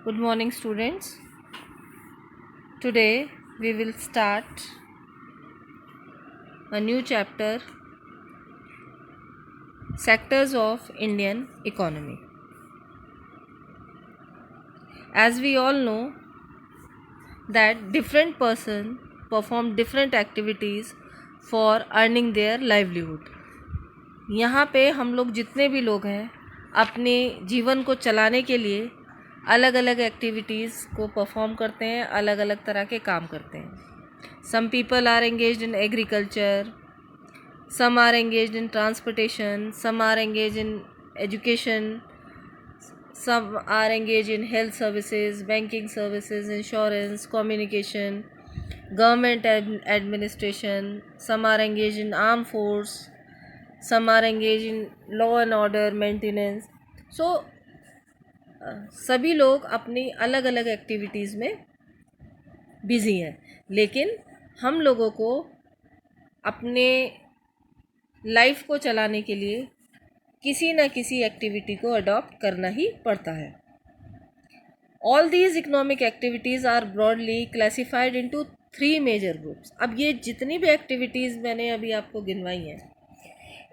Good morning, students. Today we will start a new chapter, Sectors of Indian Economy. As we all know that different person perform different activities for earning their livelihood. यहाँ पे हम लोग जितने भी लोग हैं अपने जीवन को चलाने के लिए अलग अलग एक्टिविटीज़ को परफॉर्म करते हैं, अलग अलग तरह के काम करते हैं. Some people are engaged in agriculture, some are engaged in transportation, some are engaged in education, some are engaged in health services, banking services, insurance, communication, government administration, some are engaged in armed force, some are engaged in law and order maintenance. So सभी लोग अपनी अलग अलग activities में busy हैं, लेकिन हम लोगों को अपने लाइफ को चलाने के लिए किसी न किसी एक्टिविटी को अडॉप्ट करना ही पड़ता है. All these economic activities are broadly classified into 3 major groups. अब ये जितनी भी एक्टिविटीज़ मैंने अभी आपको गिनवाई हैं,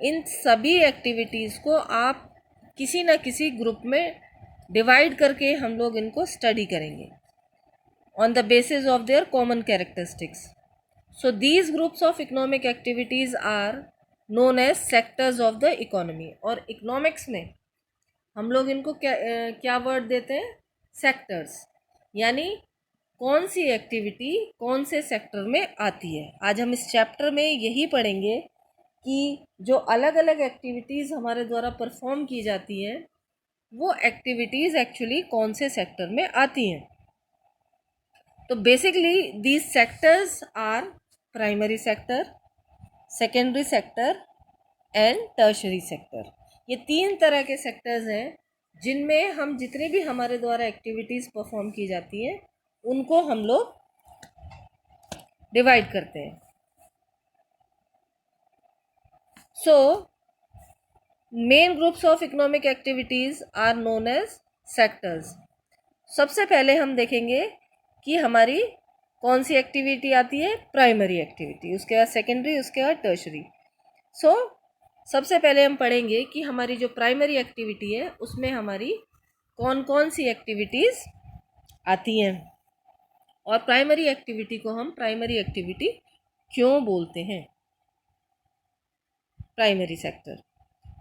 इन सभी एक्टिविटीज़ को आप किसी न किसी ग्रुप में डिवाइड करके हम लोग इनको स्टडी करेंगे on the basis of their common characteristics. So these groups of economic activities are known as sectors of the economy. और इकोनॉमिक्स में हम लोग इनको क्या वर्ड देते हैं? सेक्टर्स. यानी कौन सी एक्टिविटी कौन से सेक्टर में आती है. आज हम इस चैप्टर में यही पढ़ेंगे कि जो अलग अलग एक्टिविटीज़ हमारे द्वारा परफॉर्म की जाती हैं वो एक्टिविटीज़ एक्चुअली कौन से सेक्टर में आती हैं. तो basically these sectors are primary sector, secondary sector and tertiary sector. ये 3 तरह के सेक्टर्स हैं जिनमें हम जितनी भी हमारे द्वारा एक्टिविटीज़ परफॉर्म की जाती हैं उनको हम लोग डिवाइड करते हैं. So main groups of economic activities are known as sectors. सबसे पहले हम देखेंगे कि हमारी कौन सी एक्टिविटी आती है? प्राइमरी एक्टिविटी, उसके बाद सेकेंडरी, उसके बाद टर्शरी. सो सबसे पहले हम पढ़ेंगे कि हमारी जो प्राइमरी एक्टिविटी है उसमें हमारी कौन कौन सी एक्टिविटीज़ आती हैं और प्राइमरी एक्टिविटी को हम प्राइमरी एक्टिविटी क्यों बोलते हैं. Primary sector.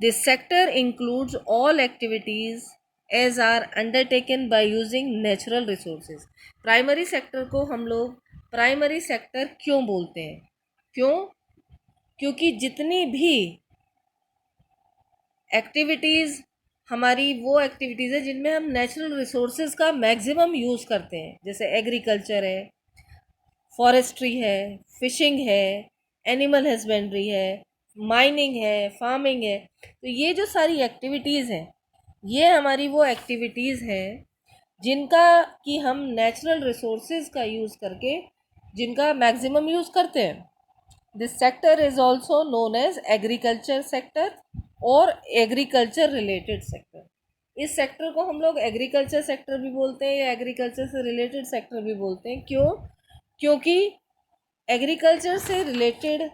This sector includes all activities as are undertaken by using natural resources. Primary sector को हम लोग प्राइमरी सेक्टर क्यों बोलते हैं? क्योंकि जितनी भी एक्टिविटीज़ हमारी वो एक्टिविटीज़ है जिनमें हम नेचुरल रिसोर्सेज का मैक्सिमम यूज़ करते हैं, जैसे एग्रीकल्चर है, फॉरेस्ट्री है, फिशिंग है, एनिमल हस्बेंड्री है, माइनिंग है, फार्मिंग है. तो ये जो सारी एक्टिविटीज़ हैं ये हमारी वो एक्टिविटीज़ हैं जिनका कि हम नेचुरल रिसोर्सेज का यूज़ करके जिनका मैक्सिमम यूज़ करते हैं. This sector is also known as agriculture sector और एग्रीकल्चर रिलेटेड सेक्टर. इस सेक्टर को हम लोग एग्रीकल्चर सेक्टर भी बोलते हैं या एग्रीकल्चर से रिलेटेड सेक्टर भी बोलते हैं. क्योंकि एग्रीकल्चर से रिलेटेड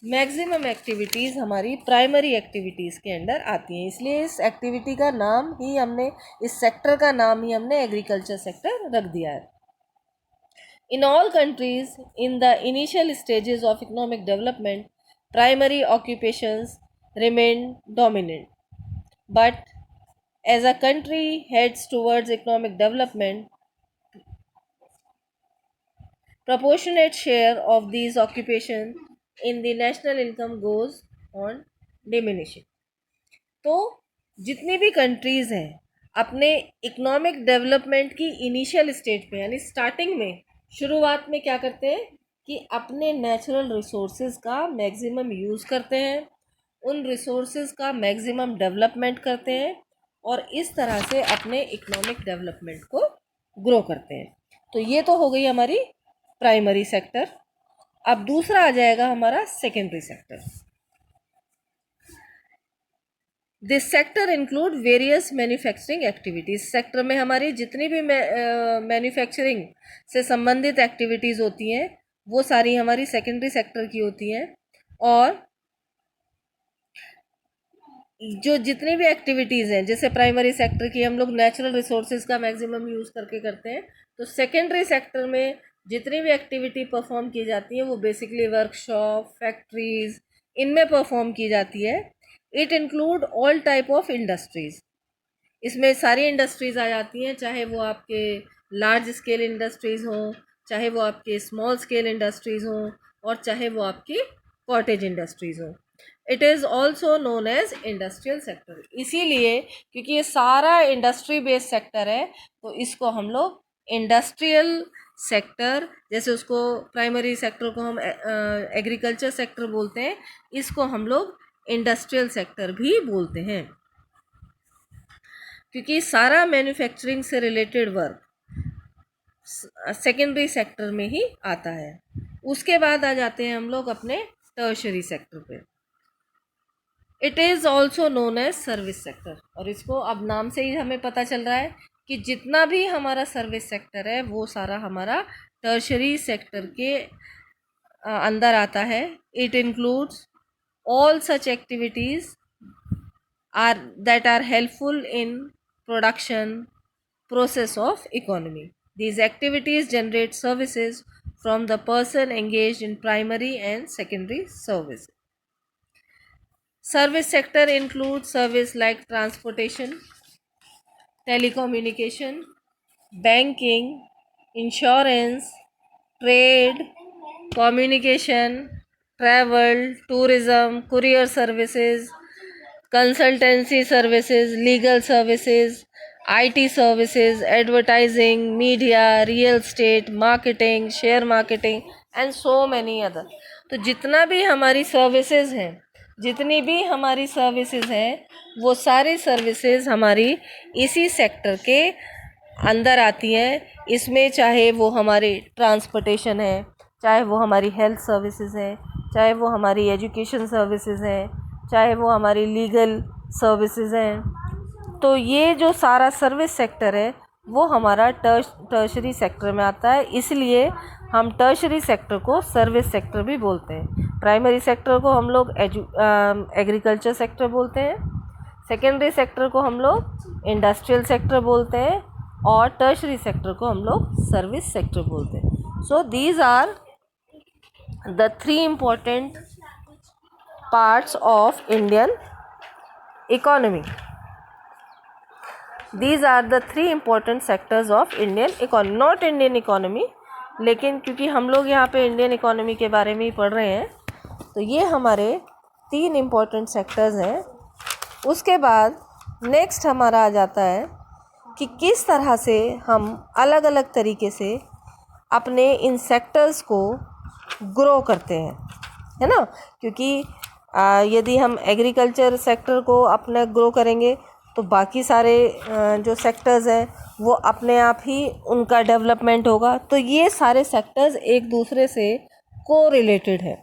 मैक्सिमम एक्टिविटीज़ हमारी प्राइमरी एक्टिविटीज़ के अंडर आती हैं, इसलिए इस एक्टिविटी का नाम ही हमने, इस सेक्टर का नाम ही हमने एग्रीकल्चर सेक्टर रख दिया है. In all countries, in the initial stages of economic development, primary occupations remain dominant. But as a country heads towards economic development, proportionate share of these occupations in the national income goes on diminishing. तो जितनी भी countries हैं अपने economic development की initial stage पे यानी starting में, शुरुआत में क्या करते हैं कि अपने नेचुरल रिसोर्सेज का मैक्सिमम यूज़ करते हैं, उन रिसोर्सेज का मैक्सिमम डेवलपमेंट करते हैं और इस तरह से अपने इकोनॉमिक डेवलपमेंट को ग्रो करते हैं. तो ये तो हो गई हमारी प्राइमरी सेक्टर. अब दूसरा आ जाएगा हमारा secondary sector. This sector include various manufacturing activities. Sector में हमारी जितनी भी मैन्युफैक्चरिंग से संबंधित एक्टिविटीज़ होती हैं वो सारी हमारी सेकेंडरी सेक्टर की होती हैं। और जो जितनी भी एक्टिविटीज़ हैं, जैसे प्राइमरी सेक्टर की हम लोग नेचुरल रिसोर्सेज का मैक्सिमम यूज़ करके करते हैं, तो सेकेंडरी सेक्टर में जितनी भी एक्टिविटी परफॉर्म की जाती है वो बेसिकली वर्कशॉप, फैक्ट्रीज, इनमें परफॉर्म की जाती है। It include all type of industries. इसमें सारी इंडस्ट्रीज़ आ जाती हैं, चाहे वो आपके लार्ज स्केल इंडस्ट्रीज़ हों, चाहे वो आपके स्मॉल स्केल इंडस्ट्रीज़ हों, और चाहे वो आपकी कॉटेज इंडस्ट्रीज़ हों। It is also known as industrial sector. इसीलिए क्योंकि ये सारा इंडस्ट्री बेस्ड सेक्टर है तो इसको हम लोग इंडस्ट्रियल सेक्टर, जैसे उसको प्राइमरी सेक्टर को हम एग्रीकल्चर सेक्टर बोलते हैं, इसको हम लोग इंडस्ट्रियल सेक्टर भी बोलते हैं, क्योंकि सारा मैन्युफैक्चरिंग से रिलेटेड वर्क सेकेंडरी सेक्टर में ही आता है। उसके बाद आ जाते हैं हम लोग अपने टर्शरी सेक्टर पे। It is also known as service sector, और इसको अब नाम से ही हमें पता चल रहा है कि जितना भी हमारा सर्विस सेक्टर है वो सारा हमारा टर्शरी सेक्टर के अंदर आता है। It includes all such activities that are helpful in production process of economy. These activities generate services from the person engaged in primary and secondary service. Service sector includes service like transportation, telecommunication, banking, insurance, trade, communication, travel, tourism, courier services, consultancy services, legal services, IT services, advertising, media, real estate, marketing, share marketing and so many other. तो जितना भी हमारी services हैं, जितनी भी हमारी services हैं, वो सारी सर्विसेज हमारी इसी सेक्टर के अंदर आती हैं। इसमें चाहे वो हमारी ट्रांसपोर्टेशन है, चाहे वो हमारी हेल्थ सर्विसेज है, चाहे वो हमारी एजुकेशन सर्विसेज हैं, चाहे वो हमारी लीगल सर्विसेज हैं। तो ये जो सारा सर्विस सेक्टर है वो हमारा टर्शरी सेक्टर में आता है, इसलिए हम टर्शरी सेक्टर को सर्विस सेक्टर भी बोलते हैं। प्राइमरी सेक्टर को हम लोग एग्रीकल्चर सेक्टर बोलते हैं, सेकेंडरी सेक्टर को हम लोग इंडस्ट्रियल सेक्टर बोलते हैं, और टर्शरी सेक्टर को हम लोग सर्विस सेक्टर बोलते हैं। So these are the 3 important parts of Indian economy. These are the 3 important sectors of Indian economy, not Indian economy, लेकिन क्योंकि हम लोग यहाँ पे इंडियन इकोनॉमी के बारे में ही पढ़ रहे हैं तो ये हमारे 3 इम्पोर्टेंट सेक्टर्स हैं। उसके बाद नेक्स्ट हमारा आ जाता है कि किस तरह से हम अलग अलग तरीके से अपने इन सेक्टर्स को ग्रो करते हैं, है ना। क्योंकि यदि हम एग्रीकल्चर सेक्टर को अपना ग्रो करेंगे तो बाकी सारे जो सेक्टर्स हैं वो अपने आप ही उनका डेवलपमेंट होगा। तो ये सारे सेक्टर्स एक दूसरे से को रिलेटेड है।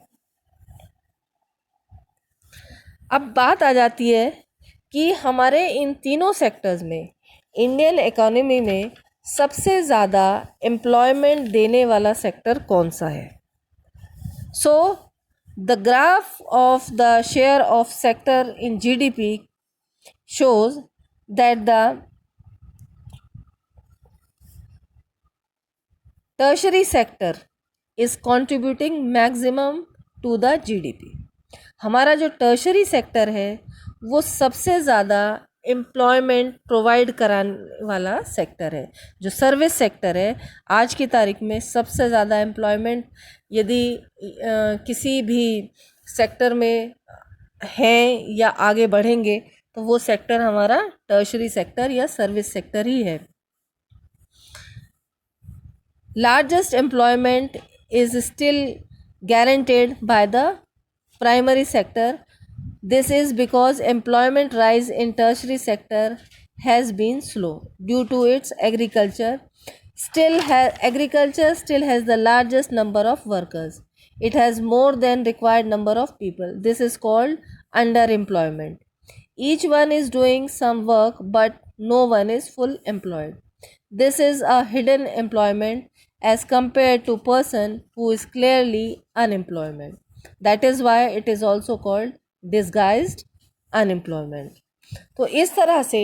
अब बात आ जाती है कि हमारे इन तीनों सेक्टर्स में इंडियन इकोनॉमी में सबसे ज़्यादा एम्प्लॉयमेंट देने वाला सेक्टर कौन सा है। सो the graph of the share of sector in GDP shows that the tertiary sector is contributing maximum to the GDP. हमारा जो टर्शरी सेक्टर है वो सबसे ज़्यादा एम्प्लॉयमेंट प्रोवाइड कराने वाला सेक्टर है। जो सर्विस सेक्टर है आज की तारीख में सबसे ज़्यादा एम्प्लॉयमेंट यदि किसी भी सेक्टर में हैं या आगे बढ़ेंगे तो वो सेक्टर हमारा टर्शरी सेक्टर या सर्विस सेक्टर ही है। Largest employment is still guaranteed by the primary sector. This is because employment rise in tertiary sector has been slow due to its agriculture still has the largest number of workers. It has more than required number of people. This is called underemployment. each one is doing some work but no one is full employed. This is a hidden employment as compared to person who is clearly unemployment. That is why it is also called disguised unemployment. तो इस तरह से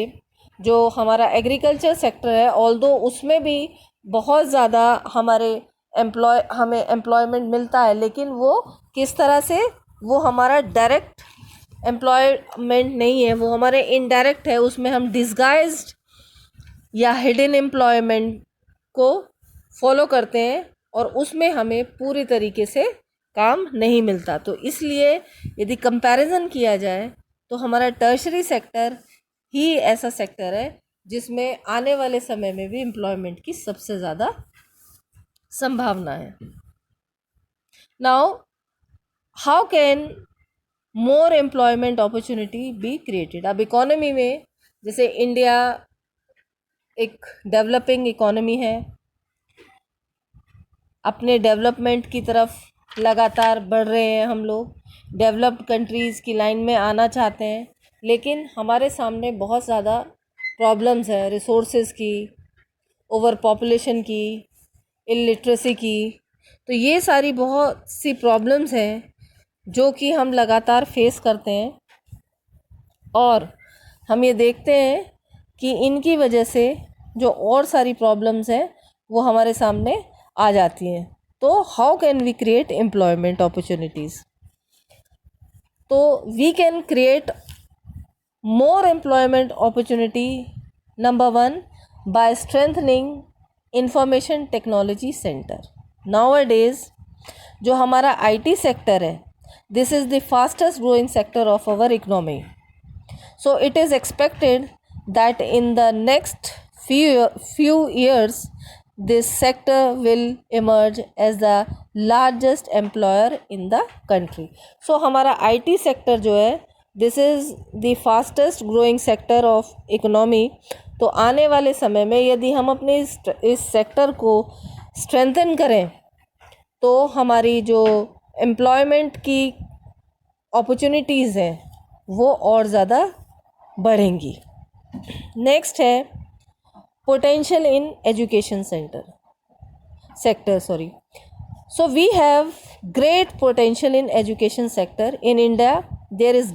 जो हमारा agriculture sector है, although उसमें भी बहुत ज़्यादा हमें एम्प्लॉयमेंट मिलता है, लेकिन वो किस तरह से, वो हमारा डायरेक्ट एम्प्लॉयमेंट नहीं है, वो हमारे इनडायरेक्ट है. उसमें हम डिस्गाइज्ड या हिडन एम्प्लॉयमेंट को फॉलो करते हैं और उसमें हमें पूरी तरीके से काम नहीं मिलता. तो इसलिए यदि कंपैरिजन किया जाए तो हमारा टर्शरी सेक्टर ही ऐसा सेक्टर है जिसमें आने वाले समय में भी एम्प्लॉयमेंट की सबसे ज़्यादा संभावना है. Now how can more employment opportunity be created? अब इकोनॉमी में, जैसे इंडिया एक डेवलपिंग इकोनॉमी है, अपने डेवलपमेंट की तरफ लगातार बढ़ रहे हैं, हम लोग डेवलप्ड कंट्रीज़ की लाइन में आना चाहते हैं, लेकिन हमारे सामने बहुत ज़्यादा प्रॉब्लम्स हैं, रिसोर्सेज की, ओवर पॉपुलेशन की, इलिटरेसी की. तो ये सारी बहुत सी प्रॉब्लम्स हैं जो कि हम लगातार फेस करते हैं और हम ये देखते हैं कि इनकी वजह से जो और सारी प्रॉब्लम्स हैं वो हमारे सामने आ जाती हैं. तो how can we create employment opportunities? तो we can create more employment opportunity, number 1, by strengthening information technology center. Nowadays जो हमारा आईटी सेक्टर है, this is the fastest growing sector of our economy. So it is expected that in the next few years this sector will emerge as the largest employer in the country. So हमारा IT sector जो है, this is the fastest growing sector of economy. तो आने वाले समय में यदि हम अपने इस सेक्टर को स्ट्रेंथन करें तो हमारी जो एम्प्लॉयमेंट की अपॉर्चुनिटीज़ हैं वो और ज़्यादा बढ़ेंगी. नेक्स्ट है potential in education sector. So we have great potential in education sector. In India there is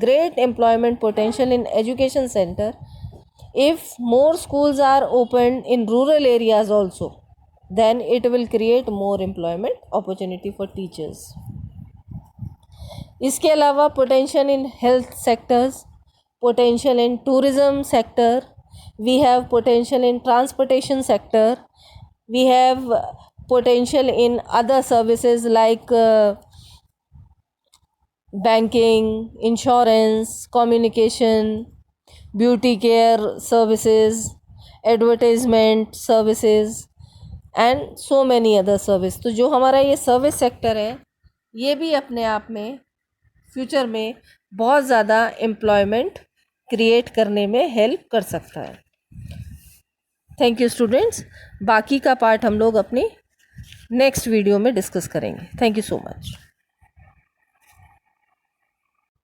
great employment potential in education center. If more schools are opened in rural areas also, then it will create more employment opportunity for teachers. इसके अलावा potential in health sectors, potential in tourism sector, we have potential in transportation sector, we have potential in other services like banking, insurance, communication, beauty care services, advertisement services and so many other service. तो जो हमारा ये service sector है ये भी अपने आप में फ्यूचर में बहुत ज़्यादा एम्प्लॉयमेंट क्रिएट करने में हेल्प कर सकता है. Thank you students. बाकी का पार्ट हम लोग अपनी नेक्स्ट वीडियो में डिस्कस करेंगे. Thank you so much.